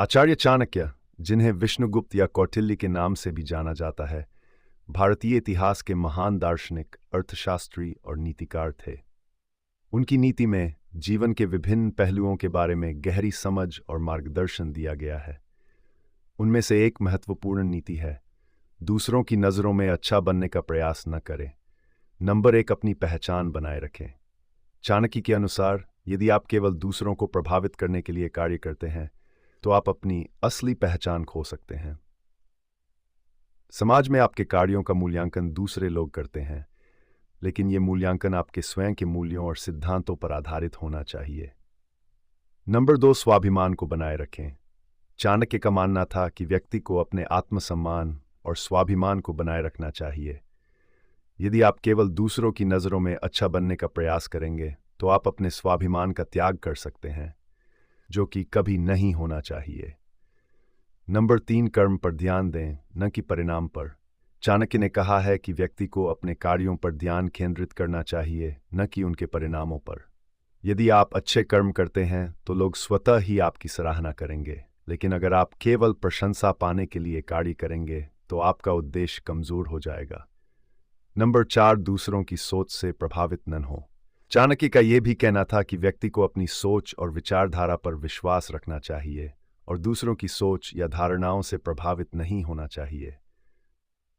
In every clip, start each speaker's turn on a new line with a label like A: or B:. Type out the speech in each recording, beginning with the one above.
A: आचार्य चाणक्य, जिन्हें विष्णुगुप्त या कौटिल्य के नाम से भी जाना जाता है, भारतीय इतिहास के महान दार्शनिक, अर्थशास्त्री और नीतिकार थे। उनकी नीति में जीवन के विभिन्न पहलुओं के बारे में गहरी समझ और मार्गदर्शन दिया गया है। उनमें से एक महत्वपूर्ण नीति है, दूसरों की नज़रों में अच्छा बनने का प्रयास न करें। नंबर 1, अपनी पहचान बनाए रखें। चाणक्य के अनुसार, यदि आप केवल दूसरों को प्रभावित करने के लिए कार्य करते हैं, तो आप अपनी असली पहचान खो सकते हैं। समाज में आपके कार्यों का मूल्यांकन दूसरे लोग करते हैं, लेकिन यह मूल्यांकन आपके स्वयं के मूल्यों और सिद्धांतों पर आधारित होना चाहिए। नंबर 2, स्वाभिमान को बनाए रखें। चाणक्य का मानना था कि व्यक्ति को अपने आत्मसम्मान और स्वाभिमान को बनाए रखना चाहिए। यदि आप केवल दूसरों की नज़रों में अच्छा बनने का प्रयास करेंगे, तो आप अपने स्वाभिमान का त्याग कर सकते हैं, जो कि कभी नहीं होना चाहिए। नंबर 3, कर्म पर ध्यान दें, न कि परिणाम पर। चाणक्य ने कहा है कि व्यक्ति को अपने कार्यों पर ध्यान केंद्रित करना चाहिए, न कि उनके परिणामों पर। यदि आप अच्छे कर्म करते हैं तो लोग स्वतः ही आपकी सराहना करेंगे, लेकिन अगर आप केवल प्रशंसा पाने के लिए कार्य करेंगे तो आपका उद्देश्य कमजोर हो जाएगा। नंबर 4, दूसरों की सोच से प्रभावित न हो। चाणक्य का यह भी कहना था कि व्यक्ति को अपनी सोच और विचारधारा पर विश्वास रखना चाहिए और दूसरों की सोच या धारणाओं से प्रभावित नहीं होना चाहिए।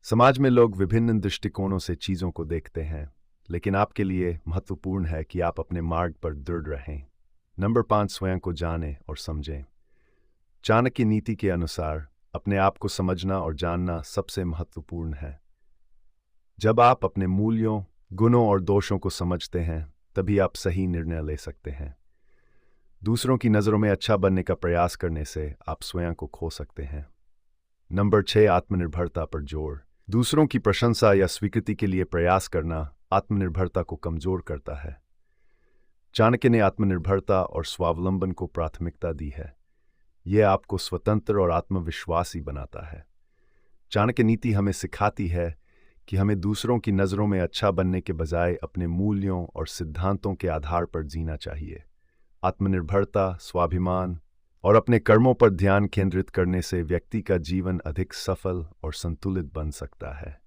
A: समाज में लोग विभिन्न दृष्टिकोणों से चीज़ों को देखते हैं, लेकिन आपके लिए महत्वपूर्ण है कि आप अपने मार्ग पर दृढ़ रहें। नंबर 5, स्वयं को जानें और समझें। चाणक्य नीति के अनुसार अपने आप को समझना और जानना सबसे महत्वपूर्ण है। जब आप अपने मूल्यों, गुणों और दोषों को समझते हैं, तभी आप सही निर्णय ले सकते हैं। दूसरों की नज़रों में अच्छा बनने का प्रयास करने से आप स्वयं को खो सकते हैं। नंबर 6, आत्मनिर्भरता पर जोर। दूसरों की प्रशंसा या स्वीकृति के लिए प्रयास करना आत्मनिर्भरता को कमजोर करता है। चाणक्य ने आत्मनिर्भरता और स्वावलंबन को प्राथमिकता दी है। यह आपको स्वतंत्र और आत्मविश्वासी बनाता है। चाणक्य नीति हमें सिखाती है कि हमें दूसरों की नज़रों में अच्छा बनने के बजाय अपने मूल्यों और सिद्धांतों के आधार पर जीना चाहिए। आत्मनिर्भरता, स्वाभिमान और अपने कर्मों पर ध्यान केंद्रित करने से व्यक्ति का जीवन अधिक सफल और संतुलित बन सकता है।